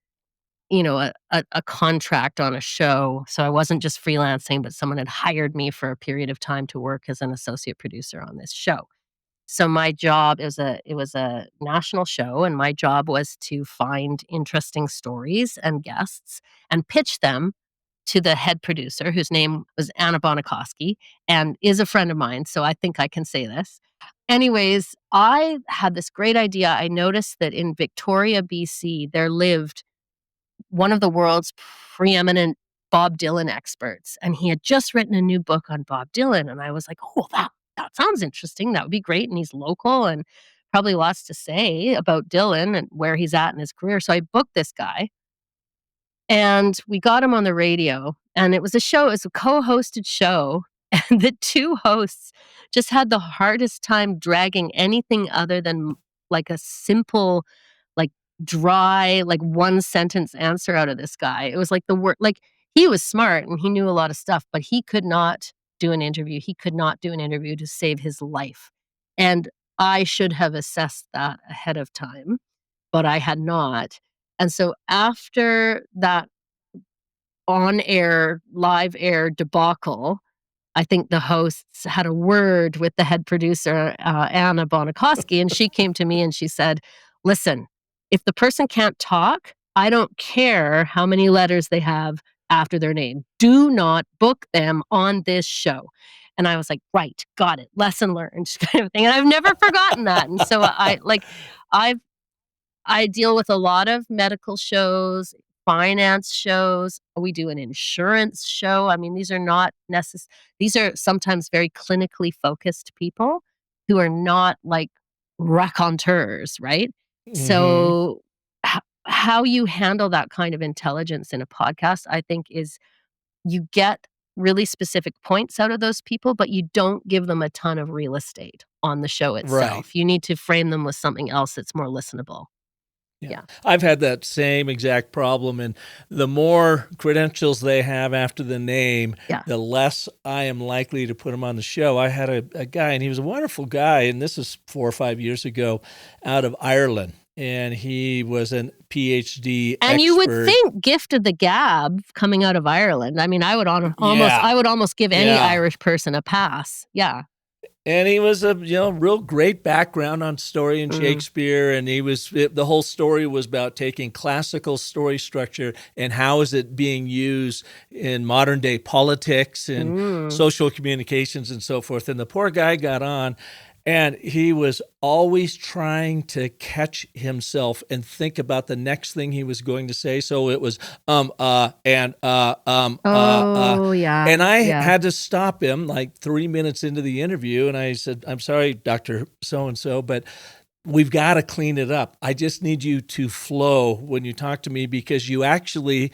a contract on a show. So I wasn't just freelancing, but someone had hired me for a period of time to work as an associate producer on this show. So my job, it was a national show, and my job was to find interesting stories and guests and pitch them to the head producer, whose name was Anna Bonikoski and is a friend of mine, so I think I can say this. Anyways, I had this great idea. I noticed that in Victoria, BC, there lived one of the world's preeminent Bob Dylan experts, and he had just written a new book on Bob Dylan, and I was like, oh, that sounds interesting. That would be great, and he's local and probably lots to say about Dylan and where he's at in his career. So I booked this guy, and we got him on the radio, and it was a co-hosted show, and the two hosts just had the hardest time dragging anything other than like a simple, like dry, like one sentence answer out of this guy. It was like the word, like he was smart and he knew a lot of stuff, but he could not do an interview. He could not do an interview to save his life. And I should have assessed that ahead of time, but I had not. And so after that on-air, live-air debacle, I think the hosts had a word with the head producer, Anna Bonikoski, and she came to me and she said, listen, if the person can't talk, I don't care how many letters they have after their name. Do not book them on this show. And I was like, right, got it, lesson learned kind of thing. And I've never forgotten that. And so I deal with a lot of medical shows, finance shows. We do an insurance show. I mean, these are not necessary. These are sometimes very clinically focused people who are not like raconteurs, right? So how you handle that kind of intelligence in a podcast, I think, is you get really specific points out of those people, but you don't give them a ton of real estate on the show itself. Right. You need to frame them with something else that's more listenable. Yeah. I've had that same exact problem, and the more credentials they have after the name, the less I am likely to put them on the show. I had a guy, and he was a wonderful guy, and this is 4 or 5 years ago, out of Ireland, and he was a PhD and expert. You would think gift of the gab coming out of Ireland. I mean, I would almost give any Irish person a pass. Yeah. And he was a real great background on story and Shakespeare, and the whole story was about taking classical story structure and how is it being used in modern day politics and social communications and so forth. And the poor guy got on, and he was always trying to catch himself and think about the next thing he was going to say. So it was And I had to stop him like 3 minutes into the interview, and I said, "I'm sorry, Dr. So-and-so, but we've got to clean it up. I just need you to flow when you talk to me, because you actually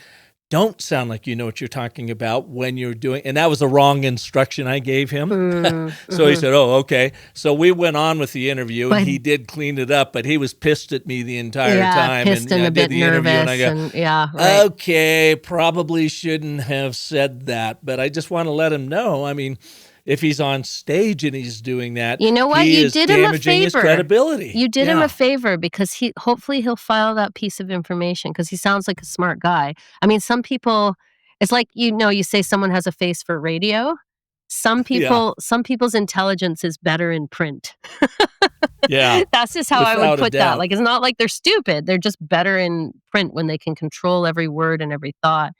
don't sound like you know what you're talking about when you're doing," and that was the wrong instruction I gave him. So he said, "Oh, okay." So we went on with the interview, and he did clean it up, but he was pissed at me the entire time. Pissed and a bit nervous. And I go, okay, probably shouldn't have said that, but I just want to let him know. I mean, if he's on stage and he's doing that, you know what? He You is did him a damaging his favor. credibility. You did him a favor, because hopefully he'll file that piece of information, because he sounds like a smart guy. I mean, some people, it's like, you say someone has a face for radio. some Yeah. people's intelligence is better in print. Yeah. That's just how I would Without a put that. doubt. Like, it's not like they're stupid. They're just better in print when they can control every word and every thought.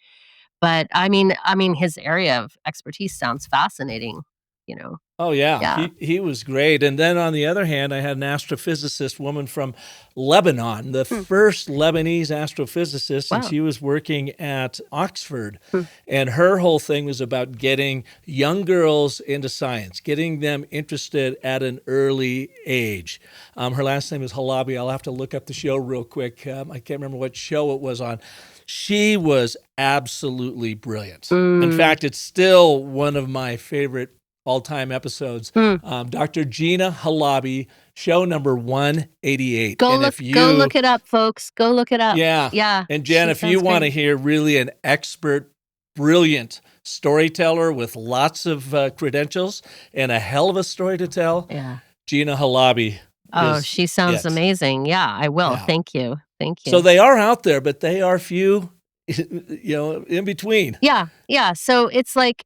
But I mean, his area of expertise sounds fascinating, you know. Oh yeah, Yeah. he was great. And then on the other hand, I had an astrophysicist woman from Lebanon, the first Lebanese astrophysicist, and Wow. she was working at Oxford. Hmm. And her whole thing was about getting young girls into science, getting them interested at an early age. Her last name is Halabi. I'll have to look up the show real quick. I can't remember what show it was on. She was absolutely brilliant. In fact, it's still one of my favorite all-time episodes. Dr. Gina Halabi, show number 188. Go And look if you, go look it up, folks. Go look it up. yeah. Yeah. And Jen, she if you sounds want to great. hear really an expert, brilliant storyteller with lots of credentials and a hell of a story to tell, Yeah. Gina Halabi. Oh, is she sounds it. amazing. Yeah, I will. Yeah. Thank you. Thank you. So they are out there, but they are few, in between. Yeah. Yeah. So it's like,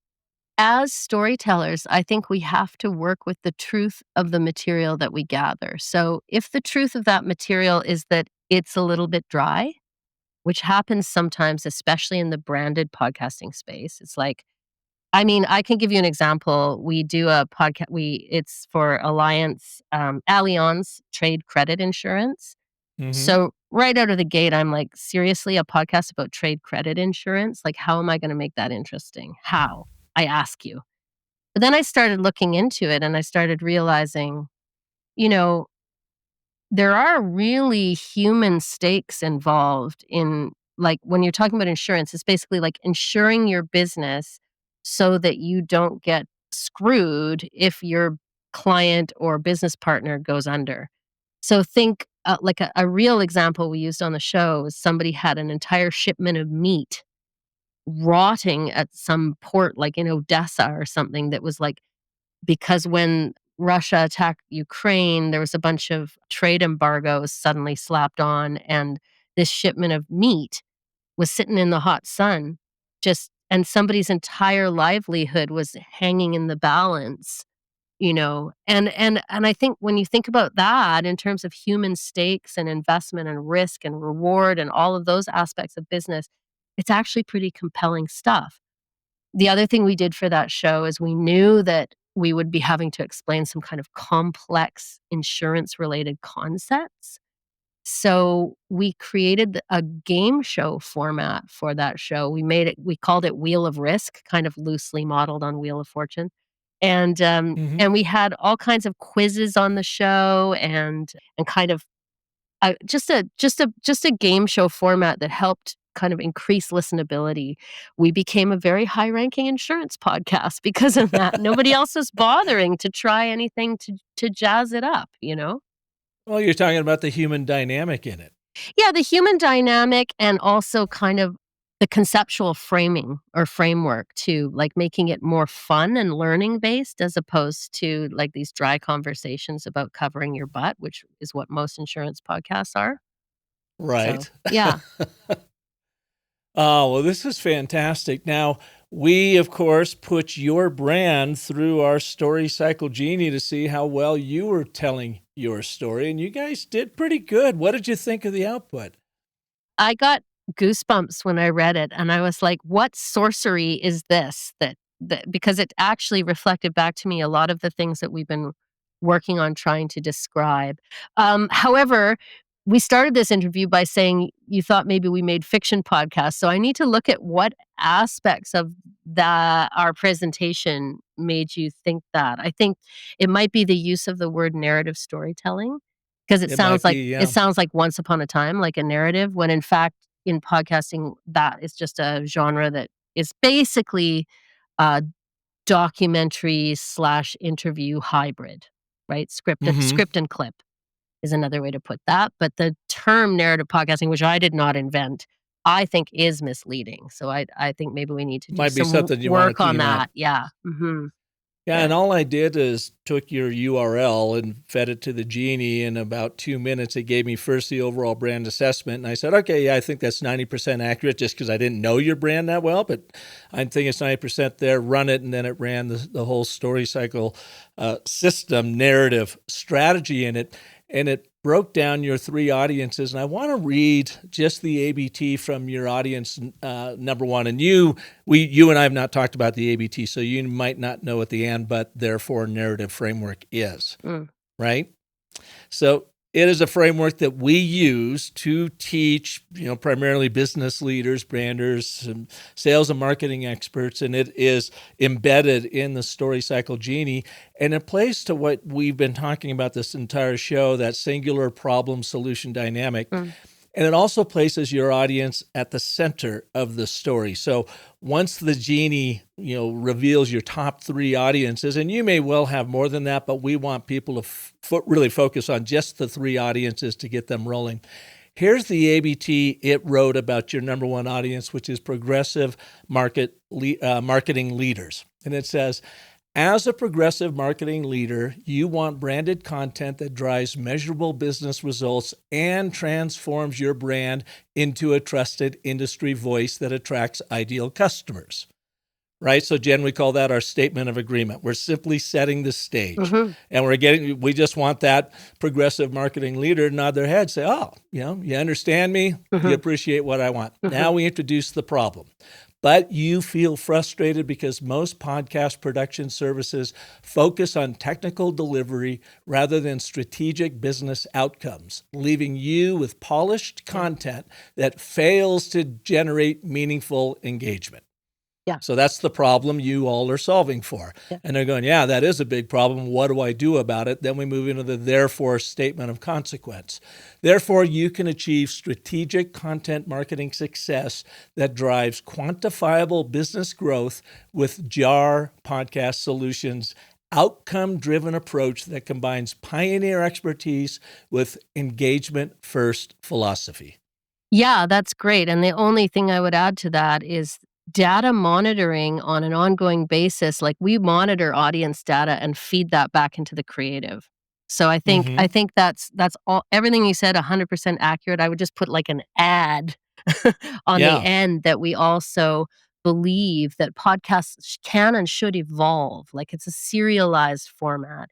as storytellers, I think we have to work with the truth of the material that we gather. So if the truth of that material is that it's a little bit dry, which happens sometimes, especially in the branded podcasting space, it's like, I mean, I can give you an example. We do a podcast. It's for Allianz Trade Credit Insurance. Mhm. So right out of the gate, I'm like, seriously, a podcast about trade credit insurance? Like, how am I going to make that interesting? How? I ask you. But then I started looking into it and I started realizing, you know, there are really human stakes involved in, like, when you're talking about insurance, it's basically like insuring your business so that you don't get screwed if your client or business partner goes under. So think like a real example we used on the show is somebody had an entire shipment of meat rotting at some port like in Odessa or something, that was like, because when Russia attacked Ukraine, there was a bunch of trade embargoes suddenly slapped on, and this shipment of meat was sitting in the hot sun, just, and somebody's entire livelihood was hanging in the balance, you know. And I think when you think about that in terms of human stakes and investment and risk and reward and all of those aspects of business, it's actually pretty compelling stuff. The other thing we did for that show is we knew that we would be having to explain some kind of complex insurance related concepts. So we created a game show format for that show. We called it Wheel of Risk, kind of loosely modeled on Wheel of Fortune. Mhm. And we had all kinds of quizzes on the show, and kind of just a game show format that helped kind of increase listenability. We became a very high-ranking insurance podcast because of that. Nobody else was bothering to try anything to jazz it up, you know? Well, you're talking about the human dynamic in it. Yeah, the human dynamic and also kind of the conceptual framing or framework too, like making it more fun and learning based as opposed to like these dry conversations about covering your butt, which is what most insurance podcasts are. So, Right. yeah. Oh, well, this is fantastic. Now, we, of course, put your brand through our StoryCycle Genie to see how well you were telling your story, and you guys did pretty good. What did you think of the output? I got goosebumps when I read it, and I was like, "What sorcery is this?" That because it actually reflected back to me a lot of the things that we've been working on trying to describe. However, we started this interview by saying you thought maybe we made fiction podcasts, so I need to look at what aspects of our presentation made you think that. I think it might be the use of the word narrative storytelling, because It might be, it yeah. sounds like Once Upon a Time, like a narrative, when in fact in podcasting that is just a genre that is basically a documentary slash interview hybrid, right? Mhm. Script and clip is another way to put that. But the term narrative podcasting, which I did not invent, I think is misleading. So I think maybe we need to do Might be some something you want work to on clean up. that. Yeah. Yeah, and all I did is took your URL and fed it to the Genie. In about 2 minutes, it gave me first the overall brand assessment. And I said, okay, yeah, I think that's 90% accurate just because I didn't know your brand that well, but I think it's 90% there. Run it. And then it ran the whole StoryCycle system, narrative, strategy in it. And it broke down your three audiences. And I want to read just the ABT from your audience number one. And you and I have not talked about the ABT, so you might not know what the and, but, therefore narrative framework is, right? So it is a framework that we use to teach, primarily business leaders, branders, and sales and marketing experts, and it is embedded in the StoryCycle Genie, and it plays to what we've been talking about this entire show, that singular problem solution dynamic. And it also places your audience at the center of the story. So once the Genie, reveals your top three audiences, and you may well have more than that, but we want people to really focus on just the three audiences to get them rolling. Here's the ABT it wrote about your number one audience, which is progressive marketing leaders. And it says, as a progressive marketing leader, you want branded content that drives measurable business results and transforms your brand into a trusted industry voice that attracts ideal customers. Right? So, Jen, we call that our statement of agreement. We're simply setting the stage. And we just want that progressive marketing leader to nod their head, say, oh, you understand me, you appreciate what I want. Now we introduce the problem. But you feel frustrated because most podcast production services focus on technical delivery rather than strategic business outcomes, leaving you with polished content that fails to generate meaningful engagement. Yeah. So that's the problem you all are solving for. Yeah. And they're going, yeah, that is a big problem. What do I do about it? Then we move into the therefore statement of consequence. Therefore, you can achieve strategic content marketing success that drives quantifiable business growth with JAR Podcast Solutions' outcome-driven approach that combines pioneer expertise with engagement-first philosophy. Yeah, that's great. And the only thing I would add to that is data monitoring on an ongoing basis. Like, we monitor audience data and feed that back into the creative. So I think that's all, everything you said, 100% accurate. I would just put like an ad on the end that we also believe that podcasts can and should evolve. Like, it's a serialized format.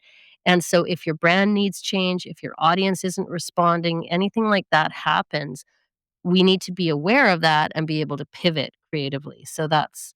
And so if your brand needs change, if your audience isn't responding, anything like that happens, we need to be aware of that and be able to pivot creatively. So that's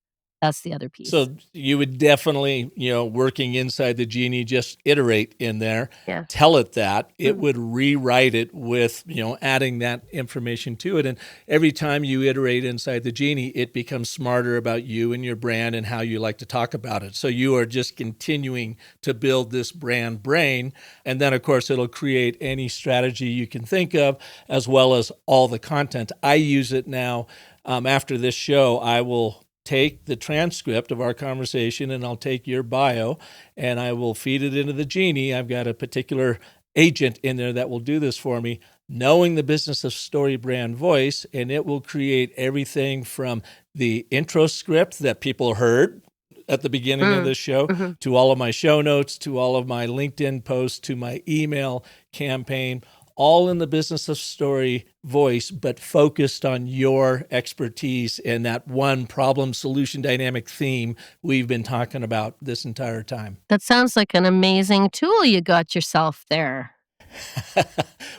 the other piece. So you would definitely, working inside the Genie, just iterate in there, tell it that. It would rewrite it with, adding that information to it. And every time you iterate inside the Genie, it becomes smarter about you and your brand and how you like to talk about it. So you are just continuing to build this brand brain. And then, of course, it'll create any strategy you can think of, as well as all the content. I use it now. After this show, I will take the transcript of our conversation and I'll take your bio and I will feed it into the Genie. I've got a particular agent in there that will do this for me, knowing the business of story brand voice, and it will create everything from the intro script that people heard at the beginning of this show to all of my show notes, to all of my LinkedIn posts, to my email campaign, all in the business of story voice, but focused on your expertise and that one problem solution dynamic theme we've been talking about this entire time. That sounds like an amazing tool you got yourself there.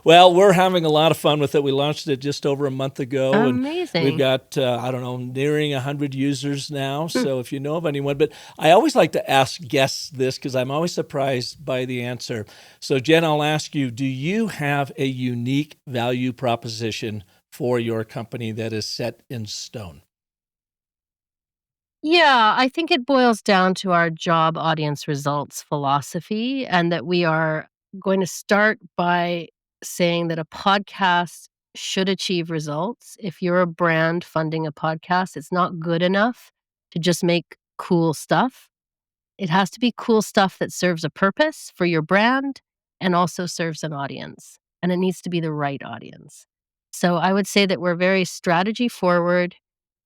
Well, we're having a lot of fun with it. We launched it just over a month ago. Amazing. And we've got, nearing 100 users now. So if you know of anyone, but I always like to ask guests this because I'm always surprised by the answer. So Jen, I'll ask you, do you have a unique value proposition for your company that is set in stone? Yeah, I think it boils down to our job audience results philosophy, and that we are going to start by saying that a podcast should achieve results. If you're a brand funding a podcast, it's not good enough to just make cool stuff. It has to be cool stuff that serves a purpose for your brand and also serves an audience. And it needs to be the right audience. So I would say that we're very strategy forward,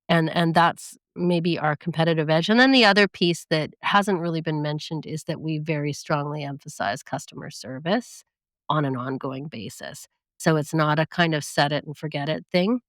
and that's maybe our competitive edge. And then the other piece that hasn't really been mentioned is that we very strongly emphasize customer service on an ongoing basis. So it's not a kind of set it and forget it thing.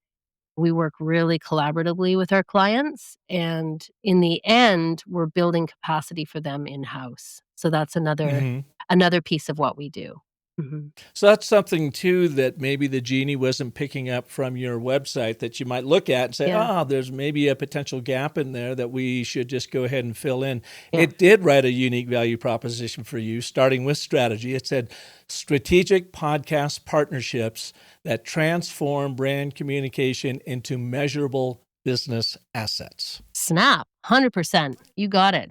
We work really collaboratively with our clients, and in the end, we're building capacity for them in-house. So that's another piece of what we do. Mhm. So that's something too that maybe the Genie wasn't picking up from your website that you might look at and say, Yeah. there's maybe a potential gap in there that we should just go ahead and fill in. Yeah. It did write a unique value proposition for you, starting with strategy. It said, strategic podcast partnerships that transform brand communication into measurable business assets. Snap, 100%. You got it.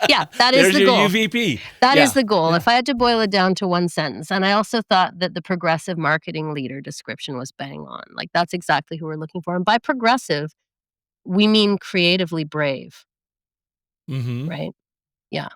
Yeah, that is There's the your goal. UVP. That Yeah, is the goal. yeah. If I had to boil it down to one sentence, and I also thought that the progressive marketing leader description was bang on. Like, that's exactly who we're looking for. And by progressive, we mean creatively brave, Mm-hmm. right? Yeah.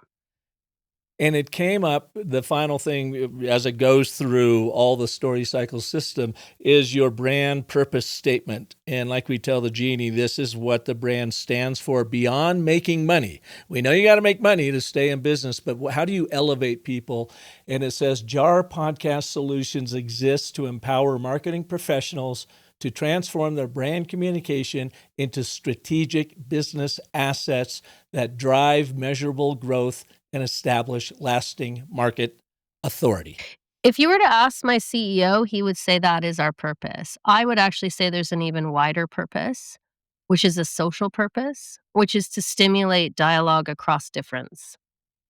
And it came up, the final thing as it goes through all the StoryCycle system is your brand purpose statement. And like we tell the Genie, this is what the brand stands for beyond making money. We know you got to make money to stay in business, but how do you elevate people? And it says, JAR Podcast Solutions exists to empower marketing professionals to transform their brand communication into strategic business assets that drive measurable growth and establish lasting market authority. If you were to ask my CEO, he would say that is our purpose. I would actually say there's an even wider purpose, which is a social purpose, which is to stimulate dialogue across difference.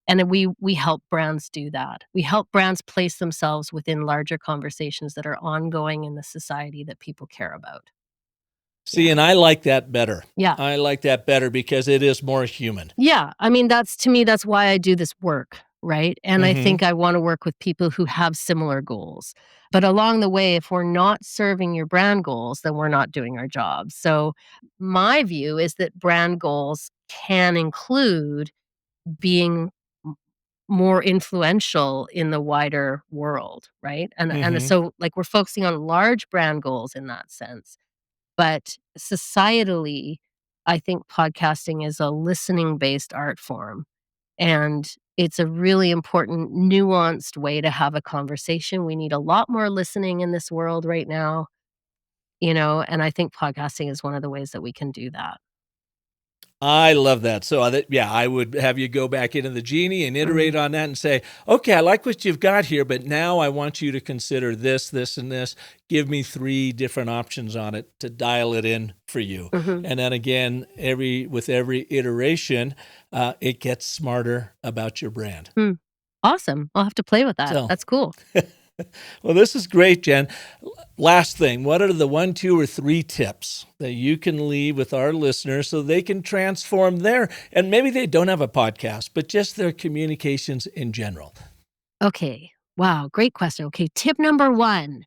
And we help brands do that. We help brands place themselves within larger conversations that are ongoing in the society that people care about. See, and I like that better. Yeah. I like that better because it is more human. Yeah. I mean, to me, that's why I do this work, right? And I think I want to work with people who have similar goals. But along the way, if we're not serving your brand goals, then we're not doing our job. So my view is that brand goals can include being more influential in the wider world, right? And so like we're focusing on large brand goals in that sense. But societally, I think podcasting is a listening-based art form, and it's a really important, nuanced way to have a conversation. We need a lot more listening in this world right now, and I think podcasting is one of the ways that we can do that. I love that. So, I would have you go back into the Genie and iterate on that and say, okay, I like what you've got here, but now I want you to consider this, this, and this. Give me 3 different options on it to dial it in for you. And then again, with every iteration, it gets smarter about your brand. Awesome. I'll have to play with that. So- That's cool. Well, this is great, Jen. Last thing, what are the 1, 2, or 3 tips that you can leave with our listeners so they can transform and maybe they don't have a podcast, but just their communications in general? Okay. Wow. Great question. Okay. Tip number 1,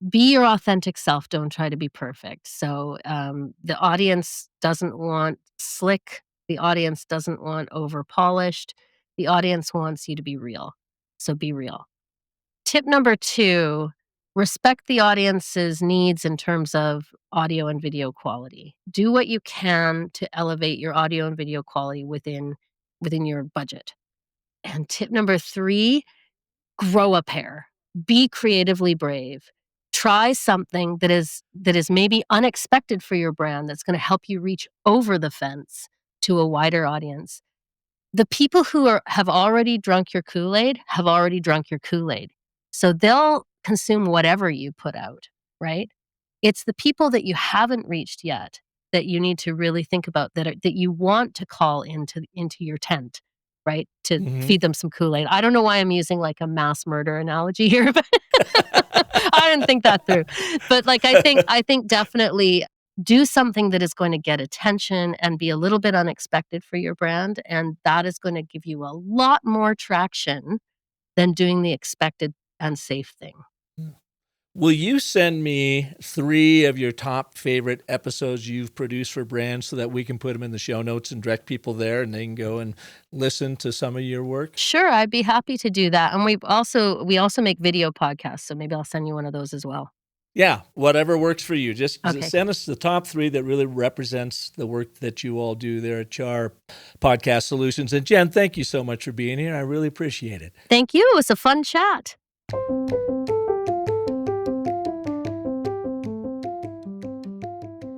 be your authentic self. Don't try to be perfect. So the audience doesn't want slick. The audience doesn't want over polished. The audience wants you to be real. So be real. Tip number 2, respect the audience's needs in terms of audio and video quality. Do what you can to elevate your audio and video quality within your budget. And tip number 3, grow a pair. Be creatively brave. Try something that is maybe unexpected for your brand that's going to help you reach over the fence to a wider audience. The people who have already drunk your Kool-Aid have already drunk your Kool-Aid. So they'll consume whatever you put out, right? It's the people that you haven't reached yet that you need to really think about that you want to call into your tent, right? To feed them some Kool-Aid. I don't know why I'm using like a mass murder analogy here, but I didn't think that through. But like I think definitely do something that is going to get attention and be a little bit unexpected for your brand, and that is going to give you a lot more traction than doing the expected and safe thing. Will you send me 3 of your top favorite episodes you've produced for brands so that we can put them in the show notes and direct people there and they can go and listen to some of your work? Sure, I'd be happy to do that. And we also make video podcasts, so maybe I'll send you one of those as well. Yeah, whatever works for you. Just Okay. send us the top 3 that really represents the work that you all do there at CHAR Podcast Solutions. And Jen, thank you so much for being here. I really appreciate it. Thank you. It was a fun chat.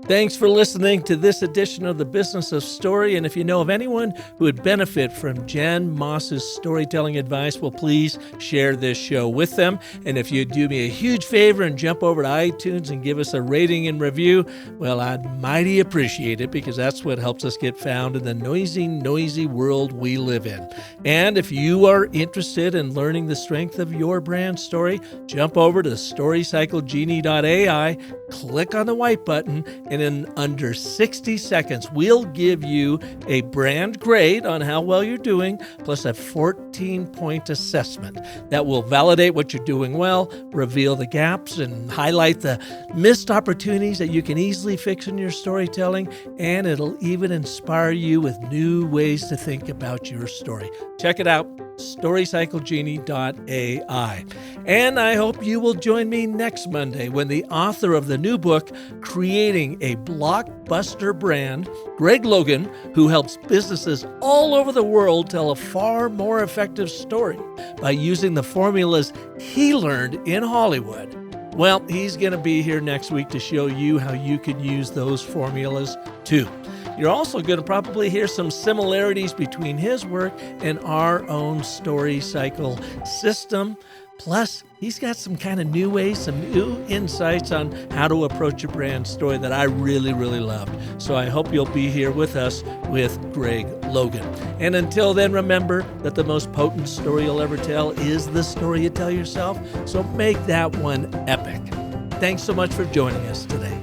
Thanks for listening to this edition of The Business of Story. And if you know of anyone who would benefit from Jen Moss's storytelling advice, well, please share this show with them. And if you'd do me a huge favor and jump over to iTunes and give us a rating and review, well, I'd mighty appreciate it, because that's what helps us get found in the noisy world we live in. And if you are interested in learning the strength of your brand story, jump over to StoryCycleGenie.ai, click on the white button, and in under 60 seconds, we'll give you a brand grade on how well you're doing, plus a 14-point assessment that will validate what you're doing well, reveal the gaps, and highlight the missed opportunities that you can easily fix in your storytelling, and it'll even inspire you with new ways to think about your story. Check it out, StoryCycleGenie.ai. And I hope you will join me next Monday when the author of the new book, Creating a Blockbuster Brand, Greg Logan, who helps businesses all over the world tell a far more effective story by using the formulas he learned in Hollywood. Well, he's going to be here next week to show you how you can use those formulas too. You're also going to probably hear some similarities between his work and our own StoryCycle system. Plus, he's got some kind of new ways, some new insights on how to approach a brand story that I really loved. So I hope you'll be here with us with Greg Logan. And until then, remember that the most potent story you'll ever tell is the story you tell yourself. So make that one epic. Thanks so much for joining us today.